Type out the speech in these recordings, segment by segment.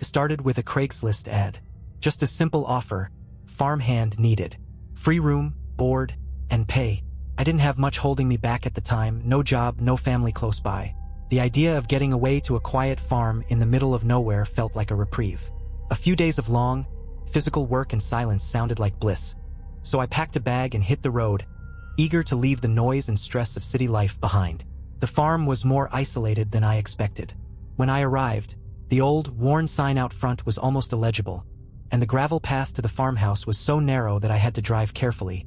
Started with a Craigslist ad. Just a simple offer, farmhand needed. Free room, board, and pay. I didn't have much holding me back at the time, no job, no family close by. The idea of getting away to a quiet farm in the middle of nowhere felt like a reprieve. A few days of long, physical work and silence sounded like bliss. So I packed a bag and hit the road, eager to leave the noise and stress of city life behind. The farm was more isolated than I expected. When I arrived, the old, worn sign out front was almost illegible, and the gravel path to the farmhouse was so narrow that I had to drive carefully,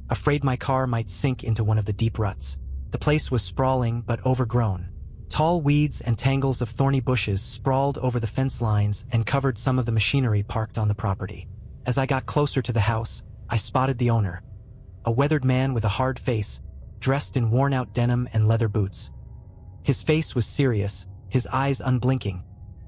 afraid my car might sink into one of the deep ruts. The place was sprawling but overgrown. Tall weeds and tangles of thorny bushes sprawled over the fence lines and covered some of the machinery parked on the property. As I got closer to the house, I spotted the owner, a weathered man with a hard face, dressed in worn-out denim and leather boots. His face was serious, his eyes unblinking,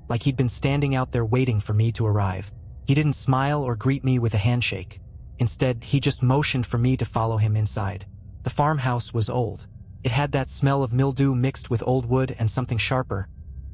like he'd been standing out there waiting for me to arrive. He didn't smile or greet me with a handshake. Instead, he just motioned for me to follow him inside. The farmhouse was old. It had that smell of mildew mixed with old wood and something sharper,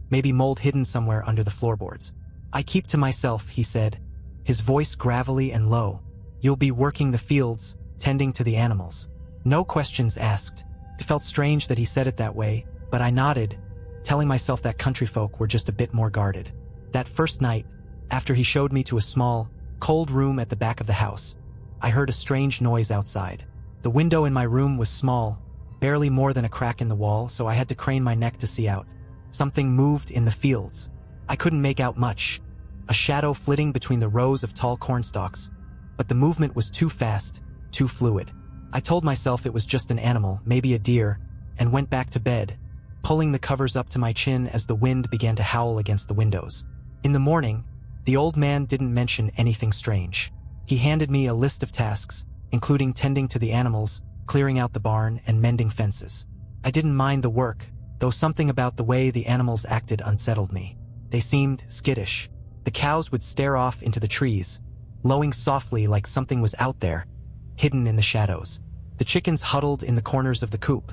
maybe mold hidden somewhere under the floorboards. "I keep to myself," he said, his voice gravelly and low. "You'll be working the fields, tending to the animals. No questions asked." It felt strange that he said it that way, but I nodded, telling myself that country folk were just a bit more guarded. That first night, after he showed me to a small, cold room at the back of the house, I heard a strange noise outside. The window in my room was small, barely more than a crack in the wall, so I had to crane my neck to see out. Something moved in the fields. I couldn't make out much, a shadow flitting between the rows of tall cornstalks, but the movement was too fast, too fluid. I told myself it was just an animal, maybe a deer, and went back to bed, pulling the covers up to my chin as the wind began to howl against the windows. In the morning, the old man didn't mention anything strange. He handed me a list of tasks, including tending to the animals, clearing out the barn, and mending fences. I didn't mind the work, though something about the way the animals acted unsettled me. They seemed skittish. The cows would stare off into the trees, lowing softly like something was out there, hidden in the shadows. The chickens huddled in the corners of the coop,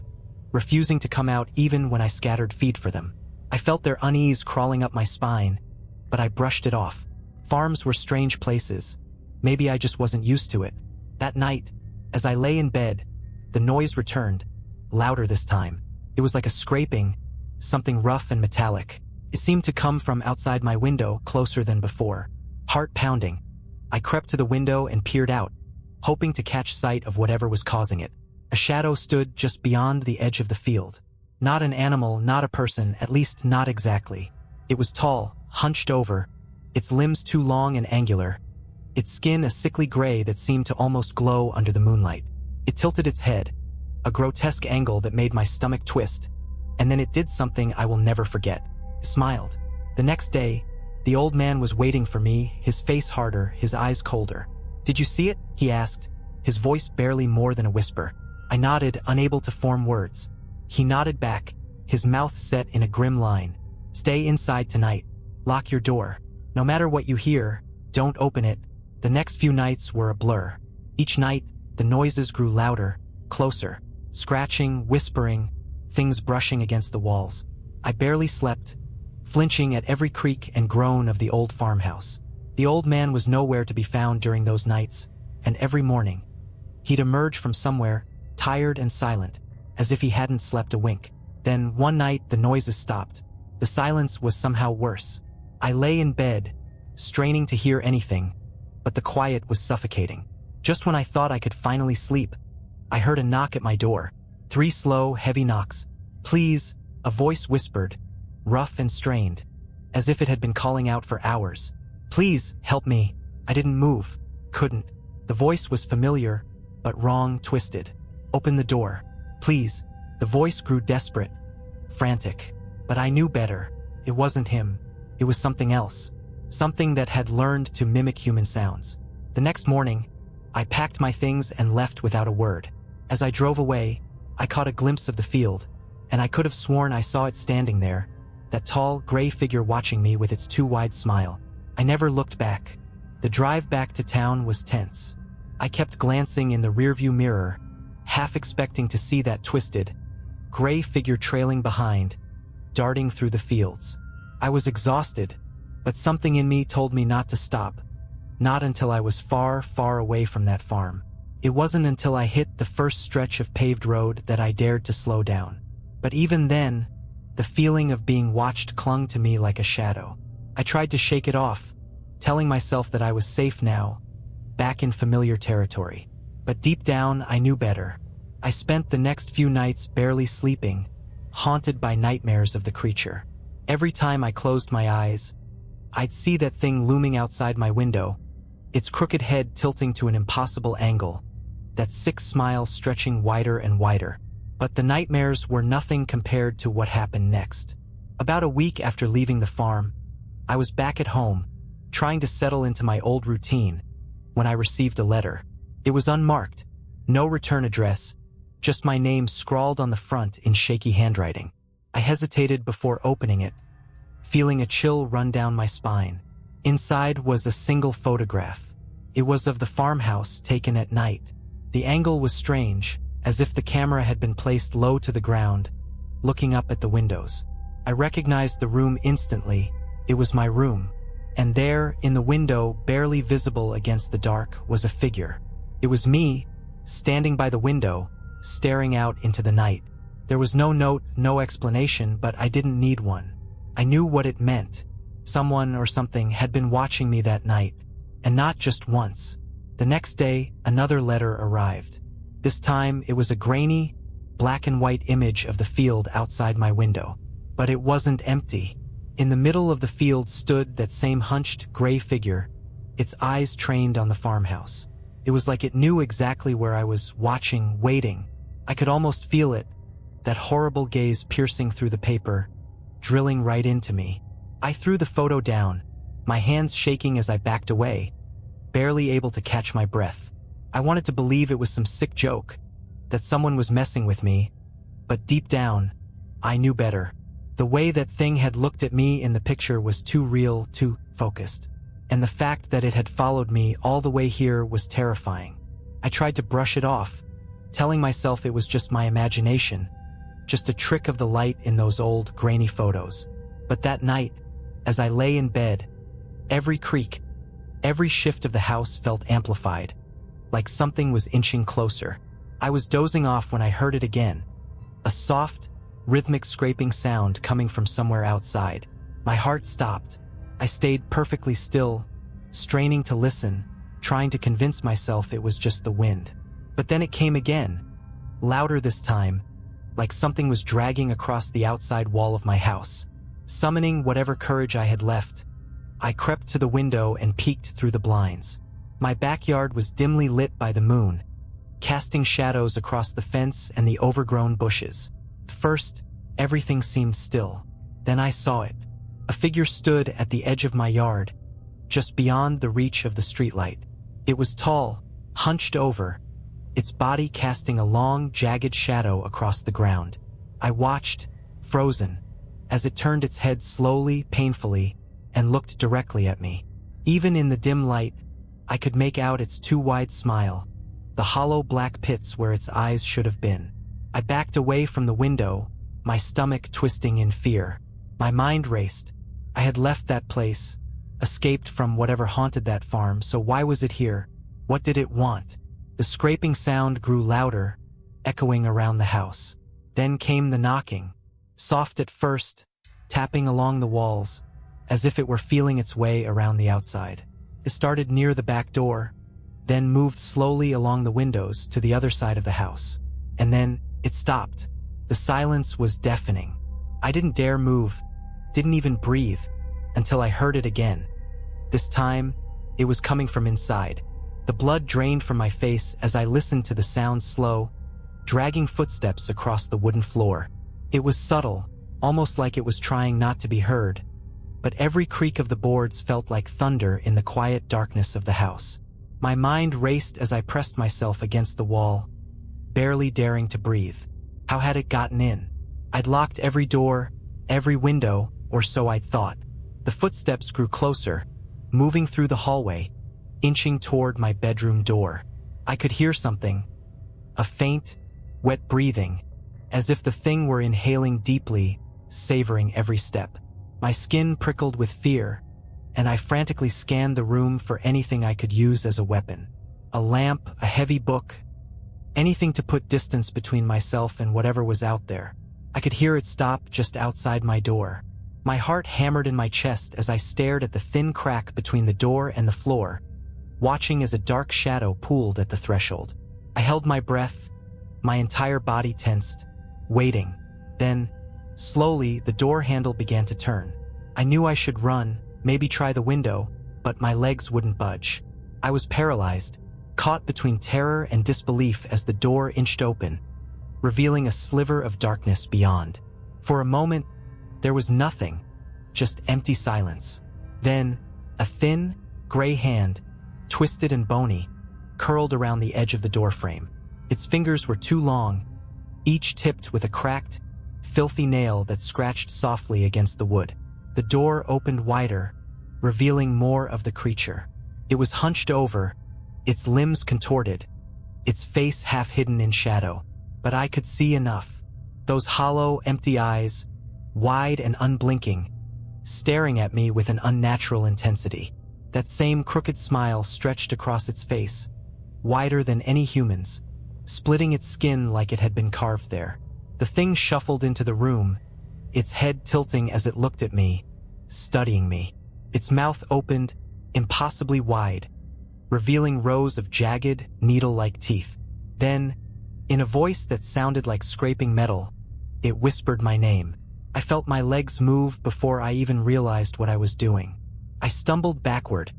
refusing to come out even when I scattered feed for them. I felt their unease crawling up my spine, but I brushed it off. Farms were strange places. Maybe I just wasn't used to it. That night, as I lay in bed, the noise returned, louder this time. It was like a scraping, something rough and metallic. It seemed to come from outside my window, closer than before. Heart pounding, I crept to the window and peered out, hoping to catch sight of whatever was causing it. A shadow stood just beyond the edge of the field. Not an animal, not a person, at least not exactly. It was tall, hunched over, its limbs too long and angular, its skin a sickly gray that seemed to almost glow under the moonlight. It tilted its head, a grotesque angle that made my stomach twist, and then it did something I will never forget. It smiled. The next day, the old man was waiting for me, his face harder, his eyes colder. "Did you see it?" he asked, his voice barely more than a whisper. I nodded, unable to form words. He nodded back, his mouth set in a grim line. "Stay inside tonight. Lock your door. No matter what you hear, don't open it." The next few nights were a blur. Each night, the noises grew louder, closer, scratching, whispering, things brushing against the walls. I barely slept, flinching at every creak and groan of the old farmhouse. The old man was nowhere to be found during those nights, and every morning, he'd emerge from somewhere, tired and silent, as if he hadn't slept a wink. Then, one night, the noises stopped. The silence was somehow worse. I lay in bed, straining to hear anything, but the quiet was suffocating. Just when I thought I could finally sleep, I heard a knock at my door. 3 slow, heavy knocks. "Please," a voice whispered, rough and strained, as if it had been calling out for hours. "Please, help me." I didn't move, couldn't. The voice was familiar, but wrong, twisted. "Open the door, please." The voice grew desperate, frantic, but I knew better. It wasn't him. It was something else. Something that had learned to mimic human sounds. The next morning, I packed my things and left without a word. As I drove away, I caught a glimpse of the field, and I could have sworn I saw it standing there, that tall, gray figure watching me with its too wide smile. I never looked back. The drive back to town was tense. I kept glancing in the rearview mirror, half expecting to see that twisted, gray figure trailing behind, darting through the fields. I was exhausted, But something in me told me not to stop, not until I was far, far away from that farm. It wasn't until I hit the first stretch of paved road that I dared to slow down. But even then, the feeling of being watched clung to me like a shadow. I tried to shake it off, telling myself that I was safe now, back in familiar territory. But deep down, I knew better. I spent the next few nights barely sleeping, haunted by nightmares of the creature. Every time I closed my eyes, I'd see that thing looming outside my window, its crooked head tilting to an impossible angle, that sick smile stretching wider and wider. But the nightmares were nothing compared to what happened next. About a week after leaving the farm, I was back at home, trying to settle into my old routine, when I received a letter. It was unmarked, no return address, just my name scrawled on the front in shaky handwriting. I hesitated before opening it, feeling a chill run down my spine. Inside was a single photograph. It was of the farmhouse taken at night. The angle was strange, as if the camera had been placed low to the ground, looking up at the windows. I recognized the room instantly. It was my room. And there, in the window, barely visible against the dark, was a figure. It was me, standing by the window, staring out into the night. There was no note, no explanation, but I didn't need one. I knew what it meant. Someone or something had been watching me that night, and not just once. The next day, another letter arrived. This time, it was a grainy, black and white image of the field outside my window. But it wasn't empty. In the middle of the field stood that same hunched, gray figure, its eyes trained on the farmhouse. It was like it knew exactly where I was, watching, waiting. I could almost feel it, that horrible gaze piercing through the paper, drilling right into me. I threw the photo down, my hands shaking as I backed away, barely able to catch my breath. I wanted to believe it was some sick joke, that someone was messing with me, but deep down, I knew better. The way that thing had looked at me in the picture was too real, too focused. And the fact that it had followed me all the way here was terrifying. I tried to brush it off, telling myself it was just my imagination, just a trick of the light in those old, grainy photos. But that night, as I lay in bed, every creak, every shift of the house felt amplified, like something was inching closer. I was dozing off when I heard it again, a soft, rhythmic scraping sound coming from somewhere outside. My heart stopped. I stayed perfectly still, straining to listen, trying to convince myself it was just the wind. But then it came again, louder this time, like something was dragging across the outside wall of my house. Summoning whatever courage I had left, I crept to the window and peeked through the blinds. My backyard was dimly lit by the moon, casting shadows across the fence and the overgrown bushes. First, everything seemed still. Then I saw it. A figure stood at the edge of my yard, just beyond the reach of the streetlight. It was tall, hunched over, its body casting a long, jagged shadow across the ground. I watched, frozen, as it turned its head slowly, painfully, and looked directly at me. Even in the dim light, I could make out its too wide smile, the hollow black pits where its eyes should have been. I backed away from the window, my stomach twisting in fear. My mind raced. I had left that place, escaped from whatever haunted that farm, so why was it here? What did it want? The scraping sound grew louder, echoing around the house. Then came the knocking, soft at first, tapping along the walls, as if it were feeling its way around the outside. It started near the back door, then moved slowly along the windows to the other side of the house. And then it stopped. The silence was deafening. I didn't dare move, didn't even breathe, until I heard it again. This time, it was coming from inside. The blood drained from my face as I listened to the sound's slow, dragging footsteps across the wooden floor. It was subtle, almost like it was trying not to be heard, but every creak of the boards felt like thunder in the quiet darkness of the house. My mind raced as I pressed myself against the wall, barely daring to breathe. How had it gotten in? I'd locked every door, every window, or so I'd thought. The footsteps grew closer, moving through the hallway, inching toward my bedroom door. I could hear something, a faint, wet breathing, as if the thing were inhaling deeply, savoring every step. My skin prickled with fear, and I frantically scanned the room for anything I could use as a weapon. A lamp, a heavy book, anything to put distance between myself and whatever was out there. I could hear it stop just outside my door. My heart hammered in my chest as I stared at the thin crack between the door and the floor, watching as a dark shadow pooled at the threshold. I held my breath, my entire body tensed, waiting. Then, slowly, the door handle began to turn. I knew I should run, maybe try the window, but my legs wouldn't budge. I was paralyzed, caught between terror and disbelief as the door inched open, revealing a sliver of darkness beyond. For a moment, there was nothing, just empty silence. Then, a thin, gray hand, twisted and bony, curled around the edge of the doorframe. Its fingers were too long, each tipped with a cracked, filthy nail that scratched softly against the wood. The door opened wider, revealing more of the creature. It was hunched over, its limbs contorted, its face half hidden in shadow. But I could see enough. Those hollow, empty eyes, wide and unblinking, staring at me with an unnatural intensity. That same crooked smile stretched across its face, wider than any human's, splitting its skin like it had been carved there. The thing shuffled into the room, its head tilting as it looked at me, studying me. Its mouth opened, impossibly wide, revealing rows of jagged, needle-like teeth. Then, in a voice that sounded like scraping metal, it whispered my name. I felt my legs move before I even realized what I was doing. I stumbled backward,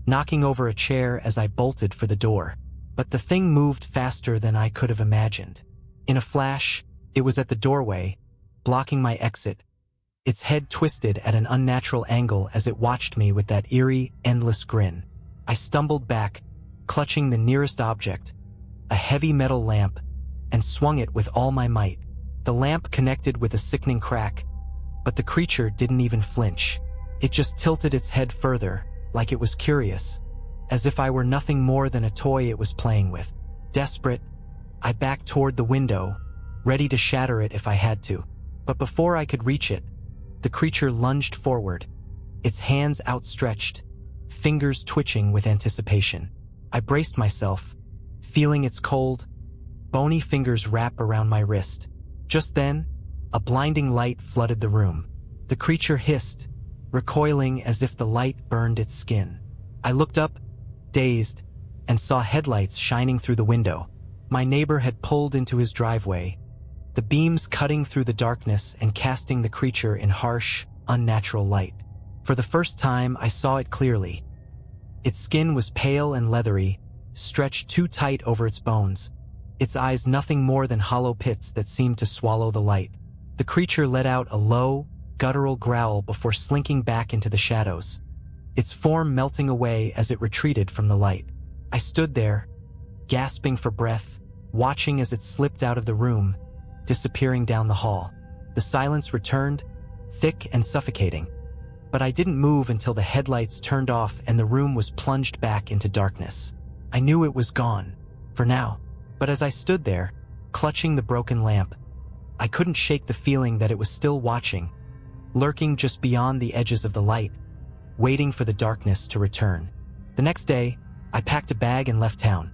knocking over a chair as I bolted for the door. But the thing moved faster than I could have imagined. In a flash, it was at the doorway, blocking my exit. Its head twisted at an unnatural angle as it watched me with that eerie, endless grin. I stumbled back, clutching the nearest object, a heavy metal lamp, and swung it with all my might. The lamp connected with a sickening crack, but the creature didn't even flinch. It just tilted its head further, like it was curious, as if I were nothing more than a toy it was playing with. Desperate, I backed toward the window, ready to shatter it if I had to. But before I could reach it, the creature lunged forward, its hands outstretched, fingers twitching with anticipation. I braced myself, feeling its cold, bony fingers wrap around my wrist. Just then, a blinding light flooded the room. The creature hissed, recoiling as if the light burned its skin. I looked up, dazed, and saw headlights shining through the window. My neighbor had pulled into his driveway, the beams cutting through the darkness and casting the creature in harsh, unnatural light. For the first time, I saw it clearly. Its skin was pale and leathery, stretched too tight over its bones, its eyes nothing more than hollow pits that seemed to swallow the light. The creature let out a low, guttural growl before slinking back into the shadows, its form melting away as it retreated from the light. I stood there, gasping for breath, watching as it slipped out of the room, disappearing down the hall. The silence returned, thick and suffocating. But I didn't move until the headlights turned off and the room was plunged back into darkness. I knew it was gone, for now. But as I stood there, clutching the broken lamp, I couldn't shake the feeling that it was still watching, lurking just beyond the edges of the light, waiting for the darkness to return. The next day, I packed a bag and left town,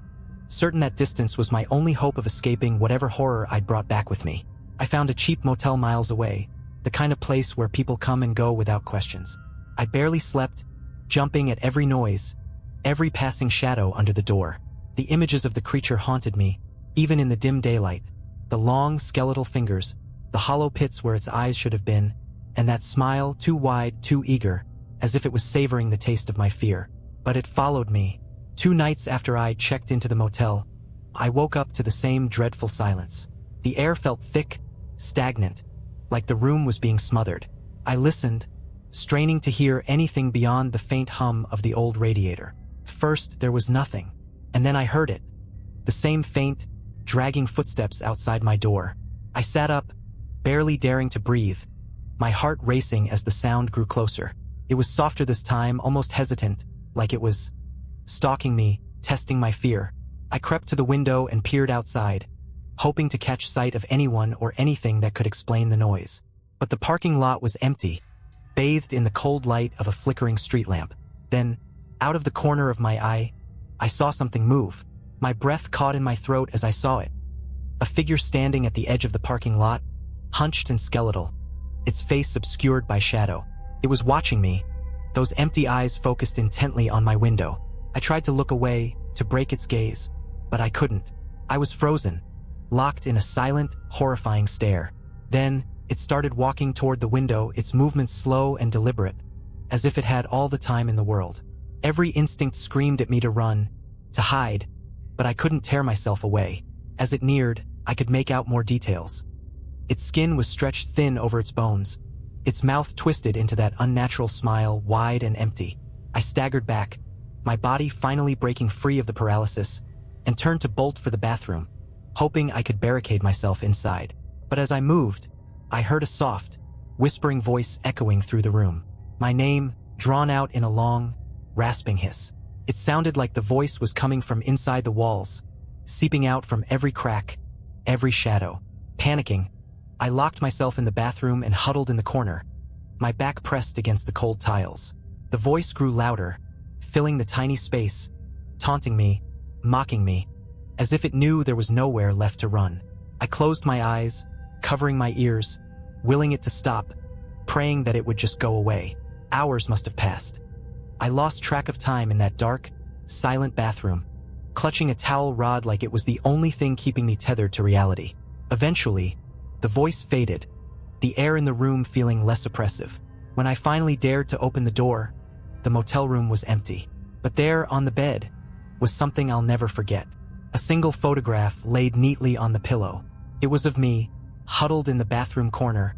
certain that distance was my only hope of escaping whatever horror I'd brought back with me. I found a cheap motel miles away, the kind of place where people come and go without questions. I barely slept, jumping at every noise, every passing shadow under the door. The images of the creature haunted me, even in the dim daylight. The long, skeletal fingers, the hollow pits where its eyes should have been, and that smile, too wide, too eager, as if it was savoring the taste of my fear. But it followed me. 2 nights after I checked into the motel, I woke up to the same dreadful silence. The air felt thick, stagnant, like the room was being smothered. I listened, straining to hear anything beyond the faint hum of the old radiator. First, there was nothing, and then I heard it. The same faint, dragging footsteps outside my door. I sat up, barely daring to breathe, my heart racing as the sound grew closer. It was softer this time, almost hesitant, like it was stalking me, testing my fear. I crept to the window and peered outside, hoping to catch sight of anyone or anything that could explain the noise. But the parking lot was empty. bathed in the cold light of a flickering street lamp. Then, out of the corner of my eye, I saw something move. My breath caught in my throat as I saw it. A figure standing at the edge of the parking lot, hunched and skeletal, its face obscured by shadow. It was watching me, those empty eyes focused intently on my window. I tried to look away, to break its gaze, but I couldn't. I was frozen, locked in a silent, horrifying stare. Then, it started walking toward the window, its movements slow and deliberate, as if it had all the time in the world. Every instinct screamed at me to run, to hide, but I couldn't tear myself away. As it neared, I could make out more details. Its skin was stretched thin over its bones, its mouth twisted into that unnatural smile, wide and empty. I staggered back, my body finally breaking free of the paralysis, and turned to bolt for the bathroom, hoping I could barricade myself inside. But as I moved, I heard a soft, whispering voice echoing through the room. My name, drawn out in a long, rasping hiss. It sounded like the voice was coming from inside the walls, seeping out from every crack, every shadow. Panicking, I locked myself in the bathroom and huddled in the corner, my back pressed against the cold tiles. The voice grew louder, filling the tiny space, taunting me, mocking me, as if it knew there was nowhere left to run. I closed my eyes, covering my ears, willing it to stop, praying that it would just go away. Hours must have passed. I lost track of time in that dark, silent bathroom, clutching a towel rod like it was the only thing keeping me tethered to reality. Eventually, the voice faded, the air in the room feeling less oppressive. When I finally dared to open the door, the motel room was empty. But there, on the bed, was something I'll never forget. A single photograph laid neatly on the pillow. It was of me, huddled in the bathroom corner,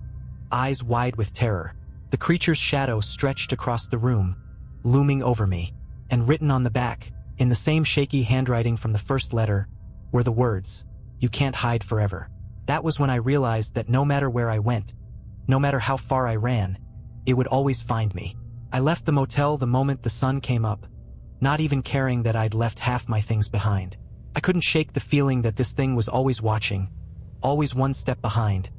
eyes wide with terror. The creature's shadow stretched across the room, looming over me, and written on the back, in the same shaky handwriting from the first letter, were the words, "You can't hide forever." That was when I realized that no matter where I went, no matter how far I ran, it would always find me. I left the motel the moment the sun came up, not even caring that I'd left half my things behind. I couldn't shake the feeling that this thing was always watching, always one step behind,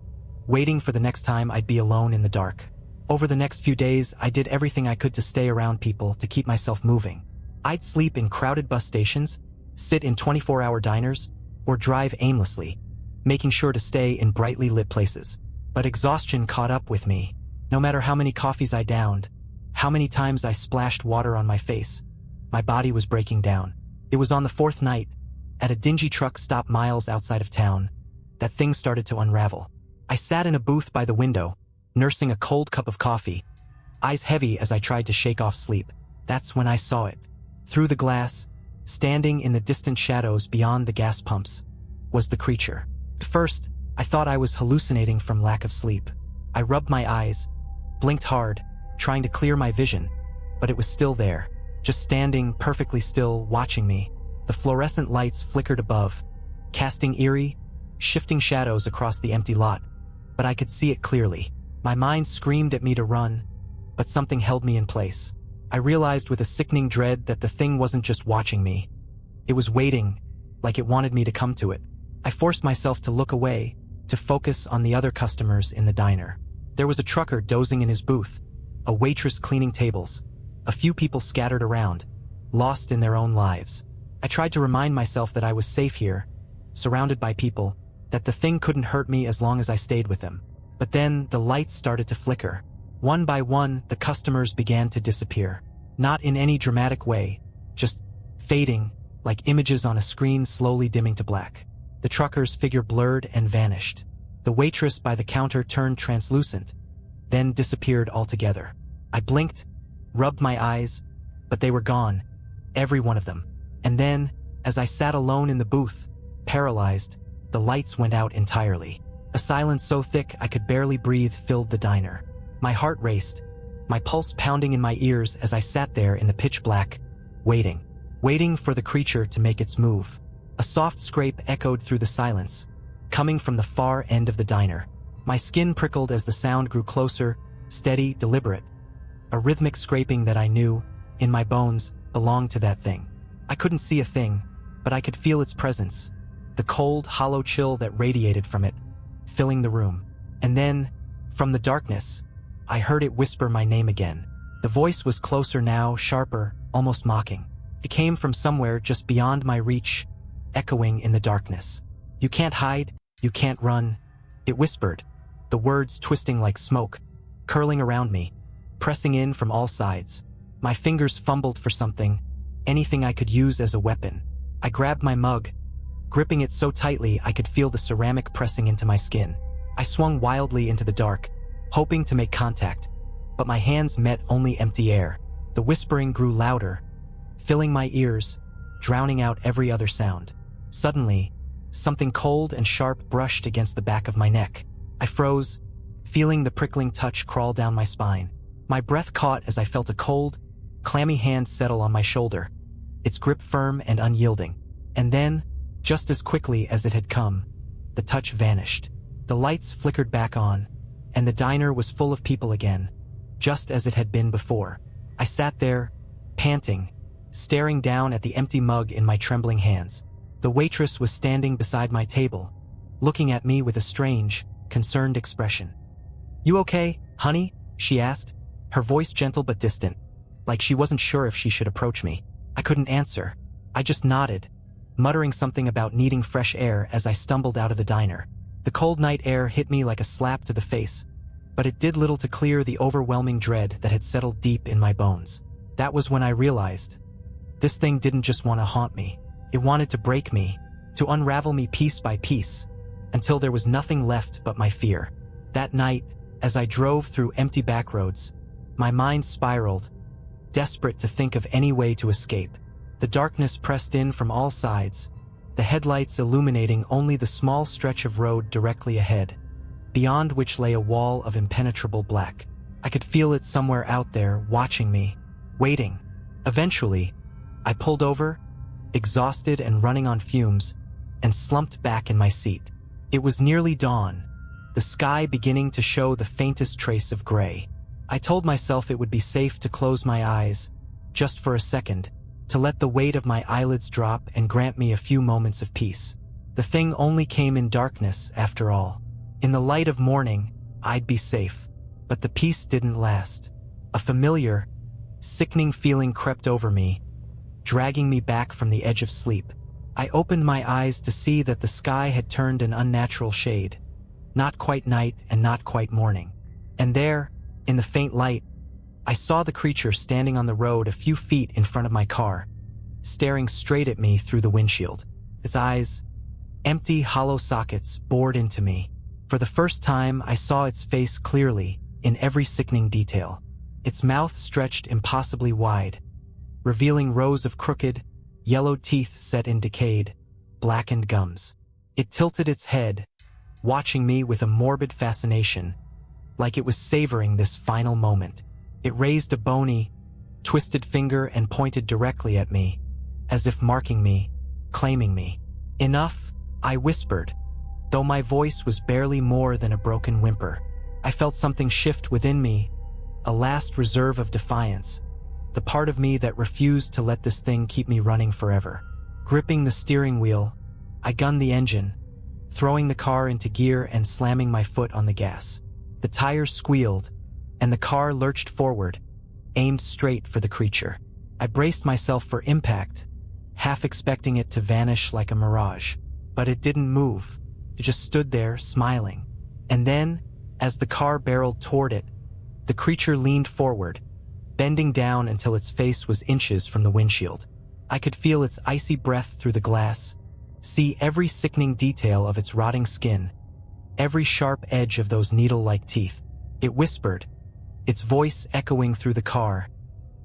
waiting for the next time I'd be alone in the dark. Over the next few days, I did everything I could to stay around people, to keep myself moving. I'd sleep in crowded bus stations, sit in 24-hour diners, or drive aimlessly, making sure to stay in brightly lit places. But exhaustion caught up with me. No matter how many coffees I downed, how many times I splashed water on my face, my body was breaking down. It was on the fourth night, at a dingy truck stop miles outside of town, that things started to unravel. I sat in a booth by the window, nursing a cold cup of coffee, eyes heavy as I tried to shake off sleep. That's when I saw it. Through the glass, standing in the distant shadows beyond the gas pumps, was the creature. At first, I thought I was hallucinating from lack of sleep. I rubbed my eyes, blinked hard, trying to clear my vision, but it was still there, just standing perfectly still, watching me. The fluorescent lights flickered above, casting eerie, shifting shadows across the empty lot, but I could see it clearly. My mind screamed at me to run, but something held me in place. I realized with a sickening dread that the thing wasn't just watching me. It was waiting, like it wanted me to come to it. I forced myself to look away, to focus on the other customers in the diner. There was a trucker dozing in his booth, a waitress cleaning tables, a few people scattered around, lost in their own lives. I tried to remind myself that I was safe here, surrounded by people, that the thing couldn't hurt me as long as I stayed with them. But then the lights started to flicker. One by one, the customers began to disappear. Not in any dramatic way, just fading, like images on a screen slowly dimming to black. The trucker's figure blurred and vanished. The waitress by the counter turned translucent, then disappeared altogether. I blinked, rubbed my eyes, but they were gone, every one of them. And then, as I sat alone in the booth, paralyzed, the lights went out entirely. A silence so thick I could barely breathe filled the diner. My heart raced, my pulse pounding in my ears as I sat there in the pitch black, waiting for the creature to make its move. A soft scrape echoed through the silence, coming from the far end of the diner. My skin prickled as the sound grew closer, steady, deliberate. A rhythmic scraping that I knew, in my bones, belonged to that thing. I couldn't see a thing, but I could feel its presence, the cold, hollow chill that radiated from it, filling the room. And then, from the darkness, I heard it whisper my name again. The voice was closer now, sharper, almost mocking. It came from somewhere just beyond my reach, echoing in the darkness. "You can't hide, you can't run," it whispered, the words twisting like smoke, curling around me, pressing in from all sides. My fingers fumbled for something, anything I could use as a weapon. I grabbed my mug, gripping it so tightly I could feel the ceramic pressing into my skin. I swung wildly into the dark, hoping to make contact, but my hands met only empty air. The whispering grew louder, filling my ears, drowning out every other sound. Suddenly, something cold and sharp brushed against the back of my neck. I froze, feeling the prickling touch crawl down my spine. My breath caught as I felt a cold, clammy hand settle on my shoulder, its grip firm and unyielding. And then, just as quickly as it had come, the touch vanished. The lights flickered back on, and the diner was full of people again, just as it had been before. I sat there, panting, staring down at the empty mug in my trembling hands. The waitress was standing beside my table, looking at me with a strange, concerned expression. "You okay, honey?" she asked, her voice gentle but distant, like she wasn't sure if she should approach me. I couldn't answer. I just nodded, muttering something about needing fresh air as I stumbled out of the diner. The cold night air hit me like a slap to the face, but it did little to clear the overwhelming dread that had settled deep in my bones. That was when I realized, this thing didn't just want to haunt me. It wanted to break me, to unravel me piece by piece, until there was nothing left but my fear. That night, as I drove through empty back roads, my mind spiraled, desperate to think of any way to escape. The darkness pressed in from all sides, the headlights illuminating only the small stretch of road directly ahead, beyond which lay a wall of impenetrable black. I could feel it somewhere out there, watching me, waiting. Eventually, I pulled over, exhausted and running on fumes, and slumped back in my seat. It was nearly dawn, the sky beginning to show the faintest trace of gray. I told myself it would be safe to close my eyes, just for a second, to let the weight of my eyelids drop and grant me a few moments of peace. The thing only came in darkness, after all. In the light of morning, I'd be safe. But the peace didn't last. A familiar, sickening feeling crept over me, dragging me back from the edge of sleep. I opened my eyes to see that the sky had turned an unnatural shade. Not quite night and not quite morning. And there, in the faint light, I saw the creature standing on the road a few feet in front of my car, staring straight at me through the windshield. Its eyes, empty, hollow sockets, bored into me. For the first time, I saw its face clearly, in every sickening detail. Its mouth stretched impossibly wide, revealing rows of crooked, yellowed teeth set in decayed, blackened gums. It tilted its head, watching me with a morbid fascination, like it was savoring this final moment. It raised a bony, twisted finger and pointed directly at me, as if marking me, claiming me. "Enough," I whispered, though my voice was barely more than a broken whimper. I felt something shift within me, a last reserve of defiance, the part of me that refused to let this thing keep me running forever. Gripping the steering wheel, I gunned the engine, throwing the car into gear and slamming my foot on the gas. The tires squealed, and the car lurched forward, aimed straight for the creature. I braced myself for impact, half expecting it to vanish like a mirage. But it didn't move. It just stood there, smiling. And then, as the car barreled toward it, the creature leaned forward, bending down until its face was inches from the windshield. I could feel its icy breath through the glass, see every sickening detail of its rotting skin, every sharp edge of those needle-like teeth. It whispered, its voice echoing through the car,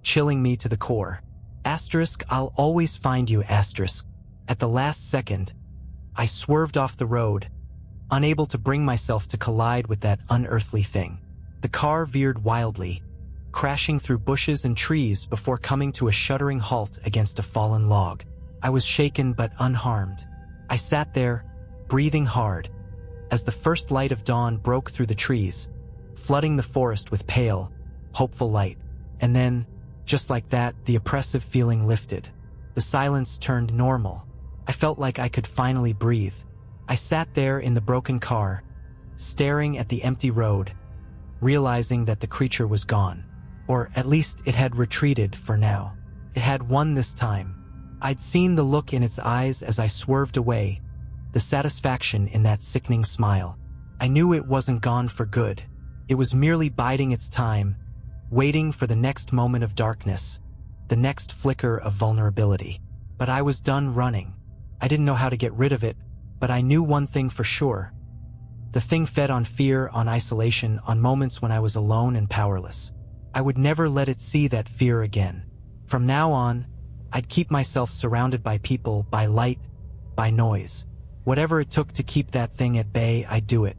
chilling me to the core. Asterisk, "I'll always find you, asterisk." At the last second, I swerved off the road, unable to bring myself to collide with that unearthly thing. The car veered wildly, crashing through bushes and trees before coming to a shuddering halt against a fallen log. I was shaken but unharmed. I sat there, breathing hard, as the first light of dawn broke through the trees, flooding the forest with pale, hopeful light. And then, just like that, the oppressive feeling lifted. The silence turned normal. I felt like I could finally breathe. I sat there in the broken car, staring at the empty road, realizing that the creature was gone. Or at least it had retreated for now. It had won this time. I'd seen the look in its eyes as I swerved away, the satisfaction in that sickening smile. I knew it wasn't gone for good. It was merely biding its time, waiting for the next moment of darkness, the next flicker of vulnerability. But I was done running. I didn't know how to get rid of it, but I knew one thing for sure. The thing fed on fear, on isolation, on moments when I was alone and powerless. I would never let it see that fear again. From now on, I'd keep myself surrounded by people, by light, by noise. Whatever it took to keep that thing at bay, I'd do it.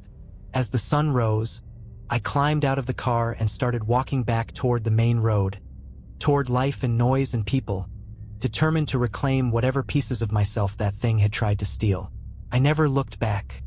As the sun rose, I climbed out of the car and started walking back toward the main road, toward life and noise and people, determined to reclaim whatever pieces of myself that thing had tried to steal. I never looked back.